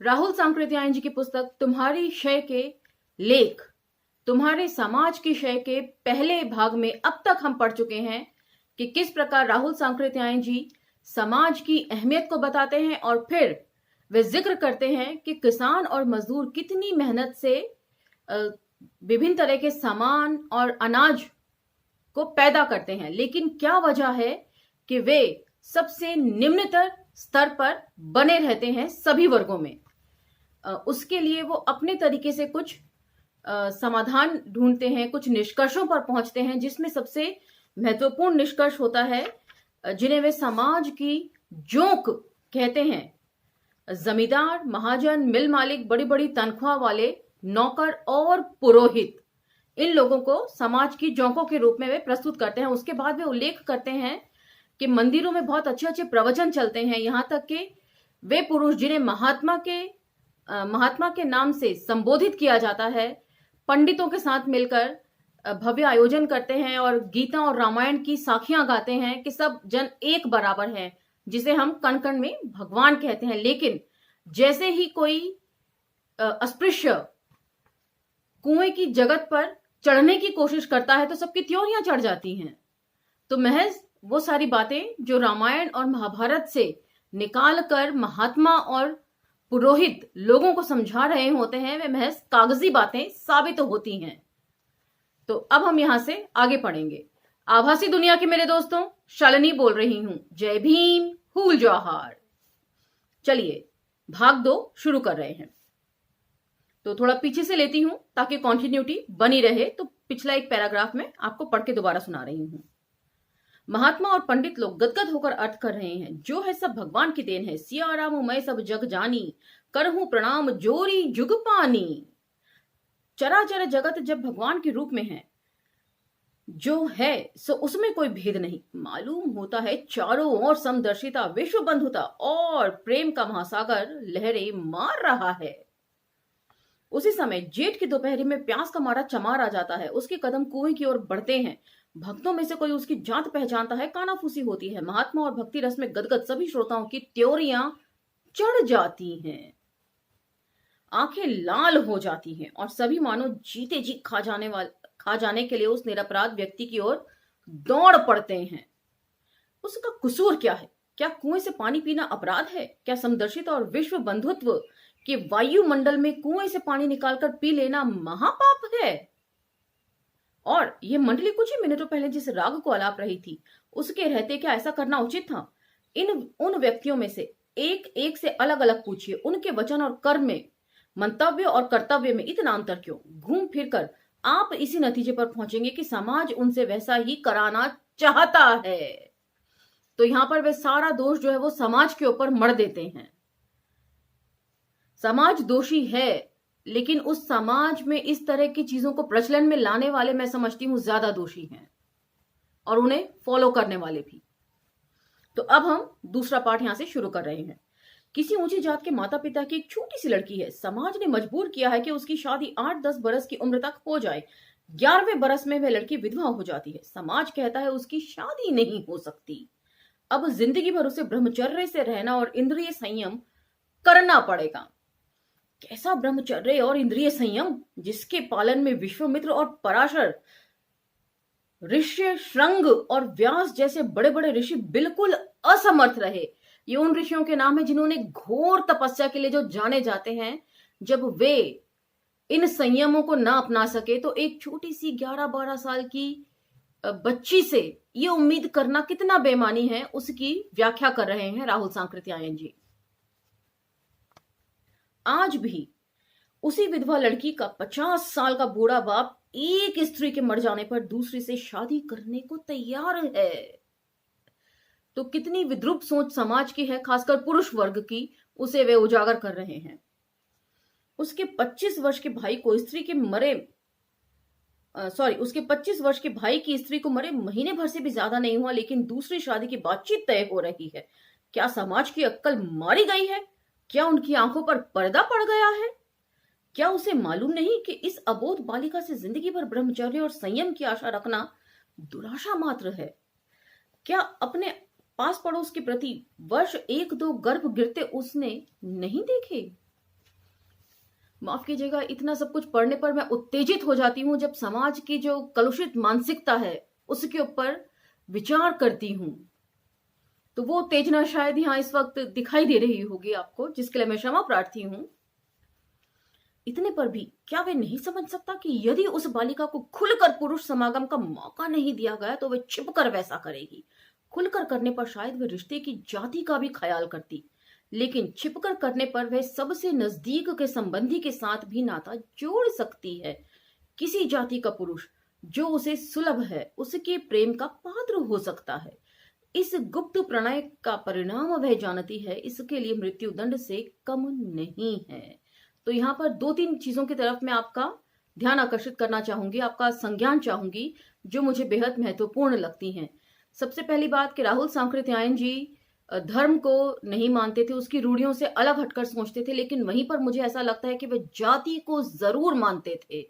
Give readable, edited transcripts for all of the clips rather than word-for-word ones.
राहुल सांकृत्यायन जी की पुस्तक तुम्हारी शय के लेख, तुम्हारे समाज की शय के पहले भाग में अब तक हम पढ़ चुके हैं कि किस प्रकार राहुल सांकृत्यायन जी समाज की अहमियत को बताते हैं और फिर वे जिक्र करते हैं कि किसान और मजदूर कितनी मेहनत से विभिन्न तरह के सामान और अनाज को पैदा करते हैं, लेकिन क्या वजह है कि वे सबसे निम्नतर स्तर पर बने रहते हैं सभी वर्गों में। उसके लिए वो अपने तरीके से कुछ समाधान ढूंढते हैं, कुछ निष्कर्षों पर पहुंचते हैं, जिसमें सबसे महत्वपूर्ण निष्कर्ष होता है जिन्हें वे समाज की जोंक कहते हैं। जमींदार, महाजन, मिल मालिक, बड़ी बड़ी तनख्वाह वाले, नौकर और पुरोहित, इन लोगों को समाज की जोंकों के रूप में वे प्रस्तुत करते हैं। उसके बाद वे उल्लेख करते हैं कि मंदिरों में बहुत अच्छे अच्छे प्रवचन चलते हैं, यहां तक कि वे पुरुष जिन्हें महात्मा के नाम से संबोधित किया जाता है, पंडितों के साथ मिलकर भव्य आयोजन करते हैं और गीता और रामायण की साखियां गाते हैं कि सब जन एक बराबर है, जिसे हम कण कण में भगवान कहते हैं। लेकिन जैसे ही कोई अस्पृश्य कुएं की जगत पर चढ़ने की कोशिश करता है तो सबकी त्योरियां चढ़ जाती हैं। तो महज वो सारी बातें जो रामायण और महाभारत से निकाल कर महात्मा और पुरोहित लोगों को समझा रहे होते हैं, वे महज कागजी बातें साबित होती हैं। तो अब हम यहां से आगे पढ़ेंगे। आभासी दुनिया के मेरे दोस्तों, शालिनी बोल रही हूं। जय भीम, हुल जौहार। चलिए भाग 2 शुरू कर रहे हैं। तो थोड़ा पीछे से लेती हूं ताकि कॉन्टिन्यूटी बनी रहे। तो पिछला एक पैराग्राफ में आपको पढ़ के दोबारा सुना रही हूं। महात्मा और पंडित लोग गदगद होकर अर्थ कर रहे हैं, जो है सब भगवान की देन है। सिया राम मैं सब जग जानी, करहूं प्रणाम जोरी जुग पानी। चराचर जगत जब भगवान के रूप में है, जो है सो उसमें कोई भेद नहीं। मालूम होता है चारों ओर समदर्शिता, विश्व बंधुता और प्रेम का महासागर लहरें मार रहा है। उसी समय जेठ की दोपहरी में प्यास का मारा चमार आ जाता है। उसके कदम कुएं की ओर बढ़ते हैं। भक्तों में से कोई उसकी जात पहचानता है, कानाफूसी होती है। महात्मा और भक्ति रस में गदगद सभी श्रोताओं की त्योरियां चढ़ जाती हैं, आंखें लाल हो जाती हैं और सभी मानो जीते जी खा जाने के लिए उस निरपराध व्यक्ति की ओर दौड़ पड़ते हैं। उसका कसूर क्या है? क्या कुएं से पानी पीना अपराध है? क्या समदर्शिता और विश्व बंधुत्व के वायुमंडल में कुएं से पानी निकालकर पी लेना महापाप है? और ये मंडली कुछ ही मिनटों पहले जिस राग को आलाप रही थी, उसके रहते क्या ऐसा करना उचित था? उन व्यक्तियों में से एक एक से अलग अलग पूछिए, उनके वचन और कर्म में, मंतव्य और कर्तव्य में इतना अंतर क्यों? घूम फिर कर आप इसी नतीजे पर पहुंचेंगे कि समाज उनसे वैसा ही कराना चाहता है। तो यहां पर वे सारा दोष जो है वो समाज के ऊपर मढ़ देते हैं। समाज दोषी है, लेकिन उस समाज में इस तरह की चीजों को प्रचलन में लाने वाले मैं समझती हूं ज्यादा दोषी हैं, और उन्हें फॉलो करने वाले भी। तो अब हम दूसरा पार्ट यहां से शुरू कर रहे हैं। किसी ऊंची जात के माता पिता की एक छोटी सी लड़की है। समाज ने मजबूर किया है कि उसकी शादी 8-10 बरस की उम्र तक हो जाए। 11वें बरस में वह लड़की विधवा हो जाती है। समाज कहता है उसकी शादी नहीं हो सकती। अब जिंदगी भर उसे ब्रह्मचर्य से रहना और इंद्रिय संयम करना पड़ेगा। कैसा ब्रह्मचर्य और इंद्रिय संयम, जिसके पालन में विश्वामित्र और पराशर, ऋष्य श्रृंग और व्यास जैसे बड़े बड़े ऋषि बिल्कुल असमर्थ रहे। ये उन ऋषियों के नाम है जिन्होंने घोर तपस्या के लिए जो जाने जाते हैं। जब वे इन संयमों को ना अपना सके तो एक छोटी सी 11-12 साल की बच्ची से ये उम्मीद करना कितना बेईमानी है, उसकी व्याख्या कर रहे हैं राहुल सांकृत्यायन जी। आज भी उसी विधवा लड़की का 50 साल का बूढ़ा बाप एक स्त्री के मर जाने पर दूसरी से शादी करने को तैयार है। तो कितनी विद्रूप सोच समाज की है, खासकर पुरुष वर्ग की, उसे वे उजागर कर रहे हैं। उसके 25 वर्ष के भाई को स्त्री के मरे उसके 25 वर्ष के भाई की स्त्री को मरे महीने भर से भी ज्यादा नहीं हुआ, लेकिन दूसरी शादी की बातचीत तय हो रही है। क्या समाज की अक्कल मारी गई है? क्या उनकी आंखों पर पर्दा पड़ गया है? क्या उसे मालूम नहीं कि इस अबोध बालिका से जिंदगी भर ब्रह्मचर्य और संयम की आशा रखना दुराशा मात्र है? क्या अपने पास पड़ोस के प्रति वर्ष 1-2 गर्भ गिरते उसने नहीं देखे? माफ कीजिएगा, इतना सब कुछ पढ़ने पर मैं उत्तेजित हो जाती हूँ जब समाज की जो कलुषित मानसिकता है उसके ऊपर विचार करती हूँ। तो वो उत्तेजना शायद यहाँ इस वक्त दिखाई दे रही होगी आपको, जिसके लिए मैं क्षमा प्रार्थी हूँ। इतने पर भी क्या वे नहीं समझ सकता कि यदि उस बालिका को खुलकर पुरुष समागम का मौका नहीं दिया गया तो वे छिपकर वैसा करेगी। खुलकर करने पर शायद वे रिश्ते की जाति का भी ख्याल करती, लेकिन छिपकर करने पर वह सबसे नजदीक के संबंधी के साथ भी नाता जोड़ सकती है। किसी जाति का पुरुष जो उसे सुलभ है उसके प्रेम का पात्र हो सकता है। इस गुप्त प्रणय का परिणाम वह जानती है, इसके लिए मृत्यु दंड से कम नहीं है। तो यहाँ पर 2-3 चीजों की तरफ मैं आपका ध्यान आकर्षित करना चाहूंगी, आपका संज्ञान चाहूंगी, जो मुझे बेहद महत्वपूर्ण लगती हैं। सबसे पहली बात कि राहुल सांकृत्यायन जी धर्म को नहीं मानते थे, उसकी रूढ़ियों से अलग हटकर सोचते थे, लेकिन वहीं पर मुझे ऐसा लगता है कि वे जाति को जरूर मानते थे,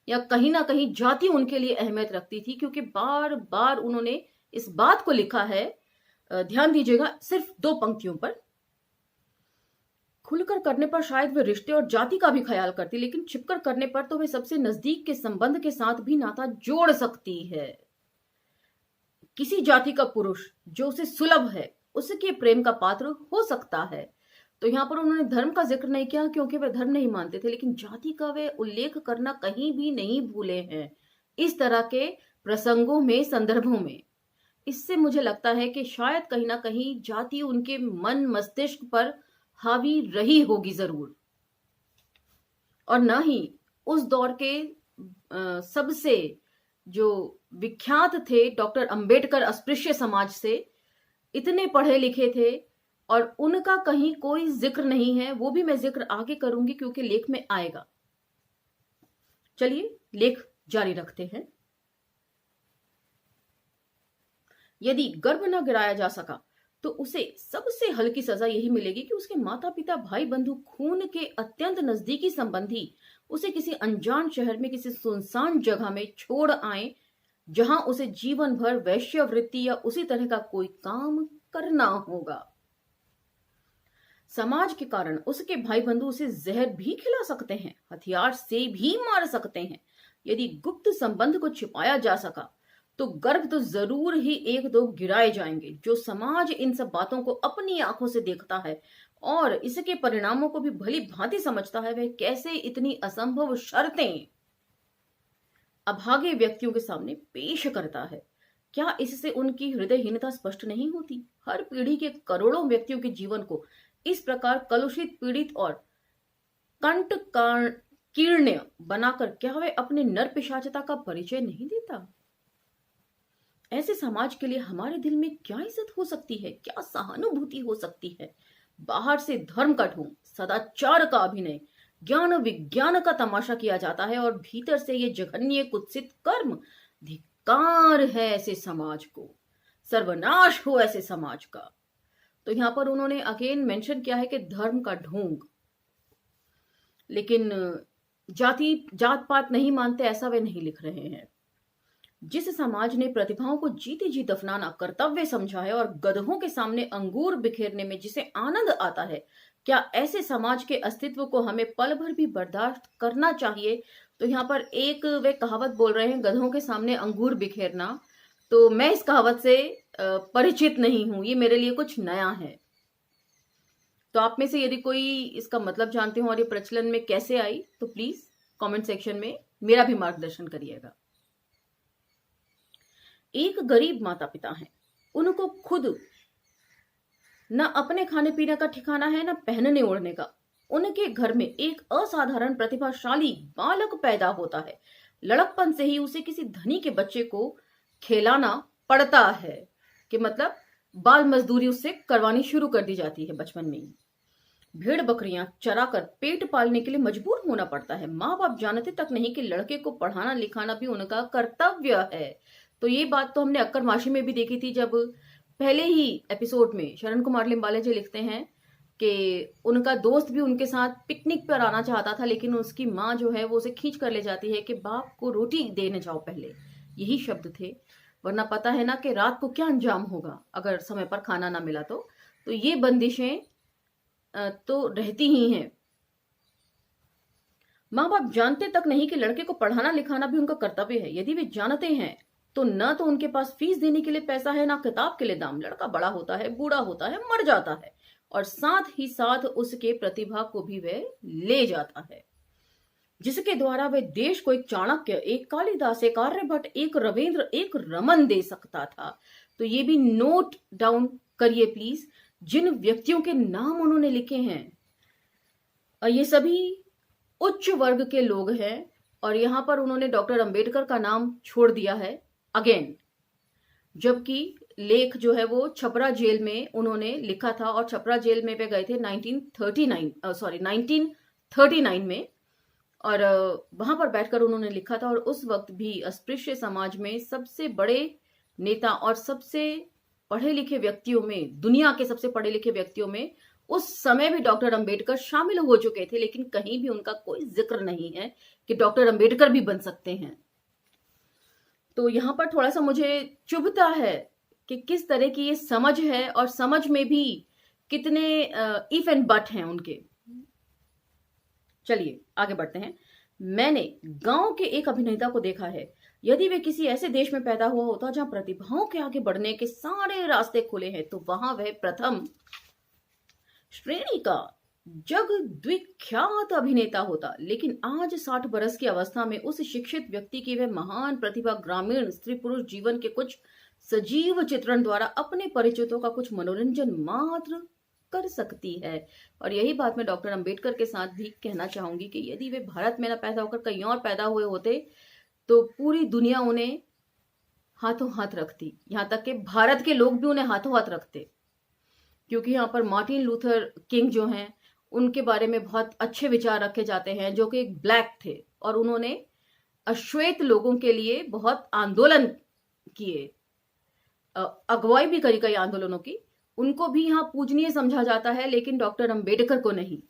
या कहीं ना कहीं जाति उनके लिए अहमियत रखती थी, क्योंकि बार बार उन्होंने इस बात को लिखा है। ध्यान दीजिएगा सिर्फ 2 पंक्तियों पर। खुलकर करने पर शायद वे रिश्ते और जाति का भी ख्याल करती, लेकिन छिपकर करने पर तो वे सबसे नजदीक के संबंध के साथ भी नाता जोड़ सकती है। किसी जाति का पुरुष जो उसे सुलभ है उसके प्रेम का पात्र हो सकता है। तो यहाँ पर उन्होंने धर्म का जिक्र नहीं किया क्योंकि वे धर्म नहीं मानते थे, लेकिन जाति का वे उल्लेख करना कहीं भी नहीं भूले हैं इस तरह के प्रसंगों में, संदर्भों में। इससे मुझे लगता है कि शायद कहीं ना कहीं जाति उनके मन मस्तिष्क पर हावी रही होगी जरूर, और न ही उस दौर के सबसे जो विख्यात थे डॉक्टर अंबेडकर अस्पृश्य समाज से, इतने पढ़े लिखे थे, और उनका कहीं कोई जिक्र नहीं है। वो भी मैं जिक्र आगे करूंगी क्योंकि लेख में आएगा। चलिए लेख जारी रखते हैं। यदि गर्भ न गिराया जा सका तो उसे सबसे हल्की सजा यही मिलेगी कि उसके माता पिता, भाई बंधु, खून के अत्यंत नजदीकी संबंधी उसे किसी अनजान शहर में किसी सुनसान जगह में छोड़ आए, जहां उसे जीवन भर वैश्यवृत्ति या उसी तरह का कोई काम करना होगा। समाज के कारण उसके भाई बंधु उसे जहर भी खिला सकते हैं, हथियार से भी मार सकते हैं। यदि गुप्त संबंध को छिपाया जा सका तो गर्भ तो जरूर ही 1-2 गिराए जाएंगे। जो समाज इन सब बातों को अपनी आंखों से देखता है और इसके परिणामों को भी भली भांति समझता है, वह कैसे इतनी असंभव शर्तें अभागे व्यक्तियों के सामने पेश करता है। क्या इससे उनकी हृदयहीनता स्पष्ट नहीं होती? हर पीढ़ी के करोड़ों व्यक्तियों के जीवन को इस प्रकार कलुषित, पीड़ित और कंटकीर्ण बनाकर क्या वह अपने नर पिशाचता का परिचय नहीं देता? ऐसे समाज के लिए हमारे दिल में क्या इज्जत हो सकती है, क्या सहानुभूति हो सकती है? बाहर से धर्म का ढोंग, सदाचार का अभिनय, ज्ञान विज्ञान का तमाशा किया जाता है, और भीतर से ये जघन्य कुत्सित कर्म। धिक्कार है ऐसे समाज को, सर्वनाश हो ऐसे समाज का। तो यहां पर उन्होंने अगेन मेंशन किया है कि धर्म का ढोंग, लेकिन जात पात नहीं मानते ऐसा वे नहीं लिख रहे हैं। जिस समाज ने प्रतिभाओं को जीते जी दफनाना कर्तव्य समझा है और गधों के सामने अंगूर बिखेरने में जिसे आनंद आता है, क्या ऐसे समाज के अस्तित्व को हमें पल भर भी बर्दाश्त करना चाहिए? तो यहाँ पर एक वे कहावत बोल रहे हैं, गधों के सामने अंगूर बिखेरना। तो मैं इस कहावत से परिचित नहीं हूं, ये मेरे लिए कुछ नया है। तो आप में से यदि कोई इसका मतलब जानते हो और ये प्रचलन में कैसे आई, तो प्लीज कमेंट सेक्शन में मेरा भी मार्गदर्शन करिएगा। एक गरीब माता पिता हैं, उनको खुद न अपने खाने पीने का ठिकाना है, न पहनने ओढ़ने का। उनके घर में एक असाधारण प्रतिभाशाली बालक पैदा होता है। लड़कपन से ही उसे किसी धनी के बच्चे को खिलाना पड़ता है, कि मतलब बाल मजदूरी उससे करवानी शुरू कर दी जाती है बचपन में ही। भेड़ बकरियां चराकर पेट पालने के लिए मजबूर होना पड़ता है। माँ बाप जानते तक नहीं कि लड़के को पढ़ाना लिखाना भी उनका कर्तव्य है। तो ये बात तो हमने अक्कर माशी में भी देखी थी, जब पहले ही एपिसोड में शरण कुमार लिम्बाले जी लिखते हैं कि उनका दोस्त भी उनके साथ पिकनिक पर आना चाहता था, लेकिन उसकी माँ जो है वो उसे खींच कर ले जाती है कि बाप को रोटी देने जाओ पहले, यही शब्द थे, वरना पता है ना कि रात को क्या अंजाम होगा अगर समय पर खाना ना मिला तो ये बंदिशें तो रहती ही हैं। माँ बाप जानते तक नहीं कि लड़के को पढ़ाना लिखाना भी उनका कर्तव्य है। यदि वे जानते हैं तो न तो उनके पास फीस देने के लिए पैसा है, ना किताब के लिए दाम। लड़का बड़ा होता है, बूढ़ा होता है, मर जाता है, और साथ ही साथ उसके प्रतिभा को भी वह ले जाता है, जिसके द्वारा वे देश को एक चाणक्य, एक कालिदास, एक आर्यभट्ट, एक रविंद्र, एक रमन दे सकता था। तो ये भी नोट डाउन करिए प्लीज, जिन व्यक्तियों के नाम उन्होंने लिखे हैं ये सभी उच्च वर्ग के लोग हैं। और यहां पर उन्होंने डॉक्टर अंबेडकर का नाम छोड़ दिया है अगेन, जबकि लेख जो है वो छपरा जेल में उन्होंने लिखा था, और छपरा जेल में वे गए थे 1939 में, और वहां पर बैठकर उन्होंने लिखा था। और उस वक्त भी अस्पृश्य समाज में सबसे बड़े नेता और सबसे पढ़े लिखे व्यक्तियों में, दुनिया के सबसे पढ़े लिखे व्यक्तियों में उस समय भी डॉक्टर अंबेडकर शामिल हो चुके थे, लेकिन कहीं भी उनका कोई जिक्र नहीं है कि डॉक्टर अंबेडकर भी बन सकते हैं। तो यहां पर थोड़ा सा मुझे चुभता है कि किस तरह की ये समझ है, और समझ में भी कितने इफ एंड बट हैं उनके। चलिए आगे बढ़ते हैं। मैंने गांव के एक अभिनेता को देखा है। यदि वे किसी ऐसे देश में पैदा हुआ होता जहां प्रतिभाओं के आगे बढ़ने के सारे रास्ते खुले हैं, तो वहां वह प्रथम श्रेणी का जगद्विख्यात अभिनेता होता। लेकिन आज 60 बरस की अवस्था में उस शिक्षित व्यक्ति की वह महान प्रतिभा ग्रामीण स्त्री पुरुष जीवन के कुछ सजीव चित्रण द्वारा अपने परिचितों का कुछ मनोरंजन मात्र कर सकती है। और यही बात मैं डॉक्टर अंबेडकर के साथ भी कहना चाहूंगी कि यदि वे भारत में न पैदा होकर कहीं और पैदा हुए होते तो पूरी दुनिया उन्हें हाथों हाथ रखती, यहां तक कि भारत के लोग भी उन्हें हाथों हाथ रखते। क्योंकि यहाँ पर मार्टिन लूथर किंग जो हैं उनके बारे में बहुत अच्छे विचार रखे जाते हैं, जो कि एक ब्लैक थे और उन्होंने अश्वेत लोगों के लिए बहुत आंदोलन किए, अगुवाई भी करी कई आंदोलनों की। उनको भी यहां पूजनीय समझा जाता है, लेकिन डॉक्टर अंबेडकर को नहीं।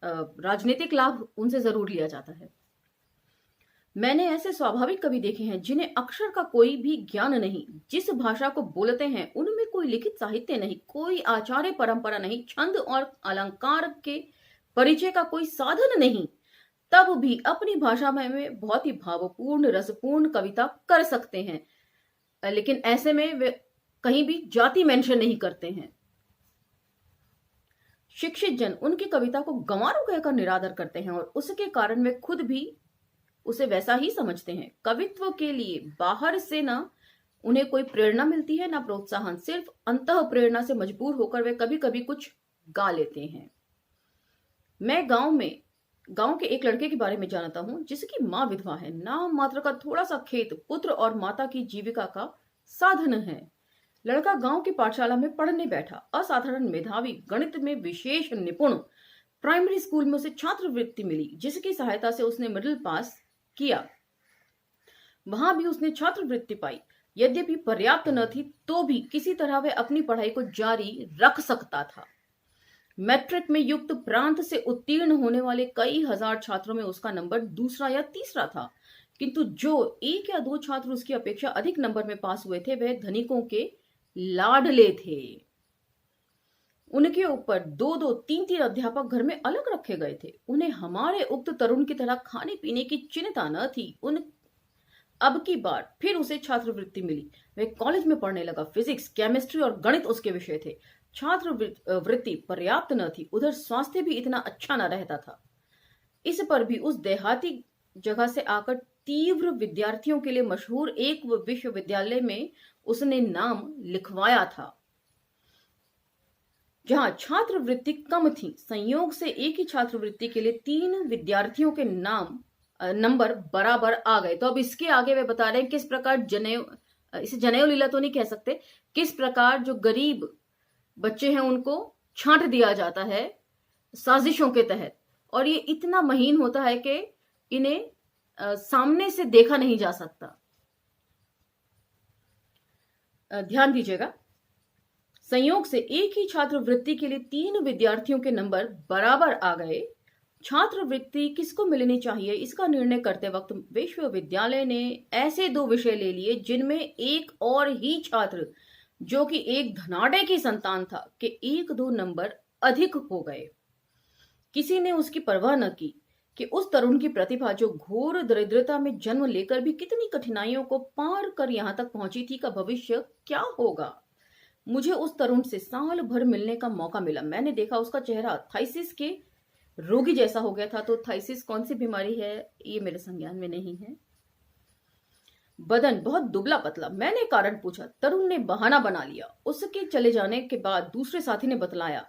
राजनीतिक लाभ उनसे जरूर लिया जाता है। मैंने ऐसे स्वाभाविक कवि देखे हैं जिन्हें अक्षर का कोई भी ज्ञान नहीं, जिस भाषा को बोलते हैं उनमें कोई लिखित साहित्य नहीं, कोई आचार्य परंपरा नहीं, छंद और अलंकार के परिचय का कोई साधन नहीं, तब भी अपनी भाषा में बहुत ही भावपूर्ण रसपूर्ण कविता कर सकते हैं। लेकिन ऐसे में वे कहीं भी जाति मेंशन नहीं करते हैं। शिक्षित जन उनकी कविता को गंवारों कहकर निरादर करते हैं और उसके कारण वे खुद भी उसे वैसा ही समझते हैं। कवित्व के लिए बाहर से ना उन्हें कोई प्रेरणा मिलती है ना प्रोत्साहन, सिर्फ अंतः प्रेरणा से मजबूर होकर वे कभी कभी कुछ गा लेते हैं। मैं गांव के एक लड़के के बारे में जानता हूं जिसकी मां विधवा है। नाम मात्र का थोड़ा सा खेत पुत्र और माता की जीविका का साधन है। लड़का गांव की पाठशाला में पढ़ने बैठा, असाधारण मेधावी, गणित में विशेष निपुण। प्राइमरी स्कूल में उसे छात्रवृत्ति मिली जिसकी सहायता से उसने मिडिल पास किया। वहां भी उसने छात्रवृत्ति पाई। यद्यपि पर्याप्त न थी तो भी किसी तरह वह अपनी पढ़ाई को जारी रख सकता था। मैट्रिक में युक्त प्रांत से उत्तीर्ण होने वाले कई हजार छात्रों में उसका नंबर दूसरा या तीसरा था, किंतु जो एक या दो छात्र उसकी अपेक्षा अधिक नंबर में पास हुए थे वह धनिकों के लाडले थे। उनके ऊपर 2-2, 3-3 अध्यापक घर में अलग रखे गए थे। उन्हें हमारे उक्त तरुण की तरह खाने पीने की चिंता न थी। अब की बार फिर उसे छात्रवृत्ति मिली। वह कॉलेज में पढ़ने लगा। फिजिक्स, केमिस्ट्री और गणित उसके विषय थे। छात्रवृत्ति पर्याप्त न थी, उधर स्वास्थ्य भी इतना अच्छा न रहता था। इस पर भी उस देहाती जगह से आकर तीव्र विद्यार्थियों के लिए मशहूर एक विश्वविद्यालय में उसने नाम लिखवाया था, जहां छात्रवृत्ति कम थी। संयोग से एक ही छात्रवृत्ति के लिए 3 विद्यार्थियों के नंबर बराबर आ गए। तो अब इसके आगे वे बता रहे हैं किस प्रकार इसे जनेऊ लीला तो नहीं कह सकते, किस प्रकार जो गरीब बच्चे हैं उनको छांट दिया जाता है साजिशों के तहत, और ये इतना महीन होता है कि इन्हें सामने से देखा नहीं जा सकता। ध्यान दीजिएगा, संयोग से एक ही छात्रवृत्ति के लिए 3 विद्यार्थियों के नंबर बराबर आ गए। छात्रवृत्ति किसको मिलनी चाहिए इसका निर्णय करते वक्त विश्वविद्यालय ने ऐसे 2 विषय ले लिए जिनमें एक और ही छात्र, जो कि एक धनाढ्य की संतान था, के 1-2 नंबर अधिक हो गए। किसी ने उसकी परवाह न की कि उस तरुण की प्रतिभा, जो घोर दरिद्रता में जन्म लेकर भी कितनी कठिनाइयों को पार कर यहां तक पहुंची थी, का भविष्य क्या होगा। मुझे उस तरुण से साल भर मिलने का मौका मिला। मैंने देखा उसका चेहरा थाइसिस के रोगी जैसा हो गया था। तो थाइसिस कौन सी बीमारी है, ये मेरे संज्ञान में नहीं है। बदन बहुत दुबला पतला। मैंने कारण पूछा। तरुण ने बहाना बना लिया। उसके चले जाने के बाद दूसरे साथी ने बतलाया,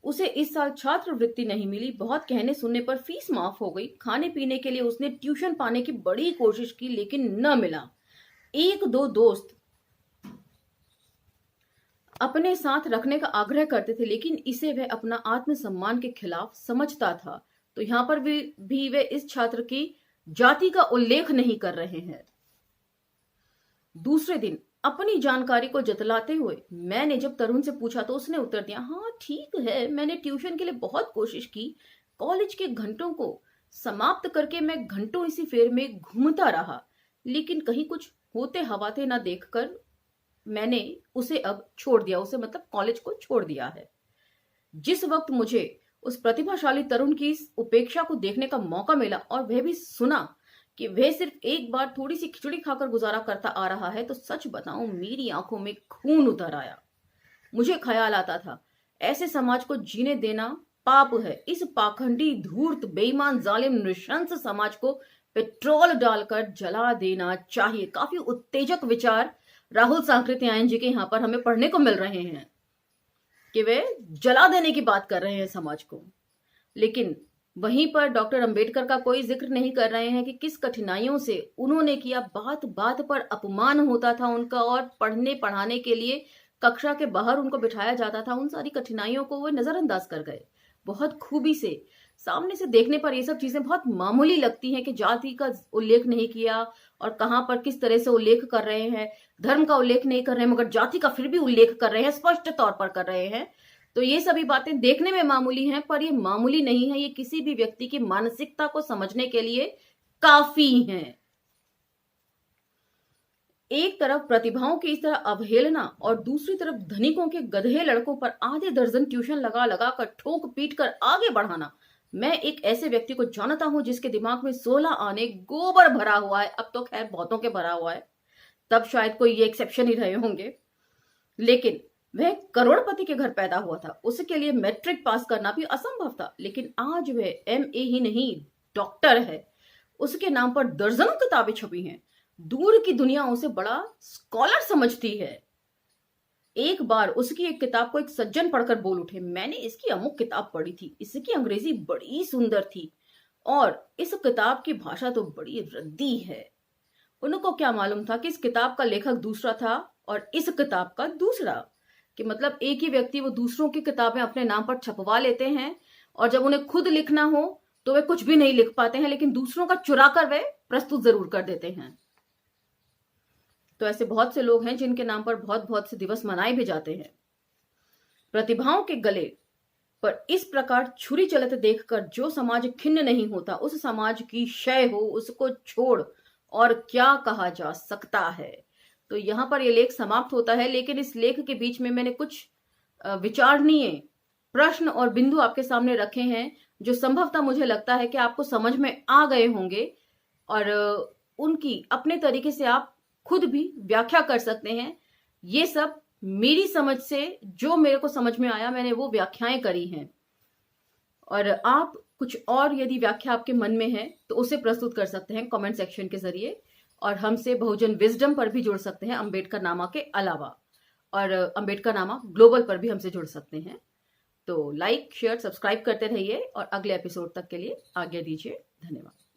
उसे इस साल छात्रवृत्ति नहीं मिली। बहुत कहने सुनने पर फीस माफ हो गई। खाने पीने के लिए उसने ट्यूशन पाने की बड़ी कोशिश की, लेकिन न मिला। एक दो दोस्त अपने साथ रखने का आग्रह करते थे, लेकिन इसे वह अपना आत्मसम्मान के खिलाफ समझता था। तो यहां पर भी वे इस छात्र की जाति का उल्लेख नहीं कर रहे हैं। दूसरे दिन अपनी जानकारी को जतलाते हुए मैंने जब तरुण से पूछा तो उसने उत्तर दिया, हाँ ठीक है, मैंने ट्यूशन के लिए बहुत कोशिश की। कॉलेज के घंटों को समाप्त करके मैं घंटों इसी फेर में घूमता रहा, लेकिन कहीं कुछ होते हवाते ना देखकर मैंने उसे अब छोड़ दिया। उसे मतलब कॉलेज को छोड़ दिया है। जिस वक्त मुझे उस प्रतिभाशाली तरुण की इस उपेक्षा को देखने का मौका मिला और वह भी सुना कि वह सिर्फ एक बार थोड़ी सी खिचड़ी खाकर गुजारा करता आ रहा है, तो सच बताऊं मेरी आंखों में खून उतर आया। मुझे ख्याल आता था, ऐसे समाज को जीने देना पाप है। इस पाखंडी, धूर्त, बेईमान, जालिम, नृशंस समाज को पेट्रोल डालकर जला देना चाहिए। काफी उत्तेजक विचार राहुल सांकृत्यायन जी के यहाँ पर हमें पढ़ने को मिल रहे हैं कि वे जला देने की बात कर रहे हैं समाज को। लेकिन वहीं पर डॉक्टर अंबेडकर का कोई जिक्र नहीं कर रहे हैं कि किस कठिनाइयों से उन्होंने किया। बात बात पर अपमान होता था उनका, और पढ़ने पढ़ाने के लिए कक्षा के बाहर उनको बिठाया जाता था। उन सारी कठिनाइयों को वो नजरअंदाज कर गए बहुत खूबी से। सामने से देखने पर ये सब चीजें बहुत मामूली लगती हैं कि जाति का उल्लेख नहीं किया और कहां पर किस तरह से उल्लेख कर रहे हैं, धर्म का उल्लेख नहीं कर रहे हैं, मगर जाति का फिर भी उल्लेख कर रहे हैं, स्पष्ट तौर पर कर रहे हैं। तो ये सभी बातें देखने में मामूली हैं, पर ये मामूली नहीं है। ये किसी भी व्यक्ति की मानसिकता को समझने के लिए काफी हैं। एक तरफ प्रतिभाओं की इस तरह अवहेलना और दूसरी तरफ धनिकों के गधे लड़कों पर आधे दर्जन ट्यूशन लगा लगा कर ठोक पीट कर आगे बढ़ाना। मैं एक ऐसे व्यक्ति को जानता हूं जिसके दिमाग में 16 आने गोबर भरा हुआ है। अब तो खैर बहुतों के भरा हुआ है, तब शायद कोई ये एक्सेप्शन ही रहे होंगे। लेकिन वह करोड़पति के घर पैदा हुआ था। उसके लिए मैट्रिक पास करना भी असंभव था, लेकिन आज वह MA ही नहीं, डॉक्टर है। उसके नाम पर दर्जनों किताबें छपी हैं। दूर की दुनिया उसे बड़ा स्कॉलर समझती है। एक बार उसकी एक किताब को एक सज्जन पढ़कर बोल उठे, मैंने इसकी अमुक किताब पढ़ी थी, इसकी अंग्रेजी बड़ी सुंदर थी और इस किताब की भाषा तो बड़ी रद्दी है। उनको क्या मालूम था कि इस किताब का लेखक दूसरा था और इस किताब का दूसरा। कि मतलब एक ही व्यक्ति वो दूसरों की किताबें अपने नाम पर छपवा लेते हैं और जब उन्हें खुद लिखना हो तो वे कुछ भी नहीं लिख पाते हैं, लेकिन दूसरों का चुरा कर वे प्रस्तुत जरूर कर देते हैं। तो ऐसे बहुत से लोग हैं जिनके नाम पर बहुत बहुत से दिवस मनाए भी जाते हैं। प्रतिभाओं के गले पर इस प्रकार छुरी चलते देखकर जो समाज खिन्न नहीं होता, उस समाज की क्षय हो, उसको छोड़ और क्या कहा जा सकता है। तो यहां पर यह लेख समाप्त होता है, लेकिन इस लेख के बीच में मैंने कुछ विचारणीय प्रश्न और बिंदु आपके सामने रखे हैं जो संभवतः मुझे लगता है कि आपको समझ में आ गए होंगे और उनकी अपने तरीके से आप खुद भी व्याख्या कर सकते हैं। ये सब मेरी समझ से जो मेरे को समझ में आया, मैंने वो व्याख्याएं करी हैं। और आप कुछ और यदि व्याख्या आपके मन में है तो उसे प्रस्तुत कर सकते हैं कमेंट सेक्शन के जरिए, और हमसे बहुजन विजडम पर भी जुड़ सकते हैं अंबेडकर नामा के अलावा, और अंबेडकर नामा ग्लोबल पर भी हमसे जुड़ सकते हैं। तो लाइक, शेयर, सब्सक्राइब करते रहिए और अगले एपिसोड तक के लिए आज्ञा दीजिए। धन्यवाद।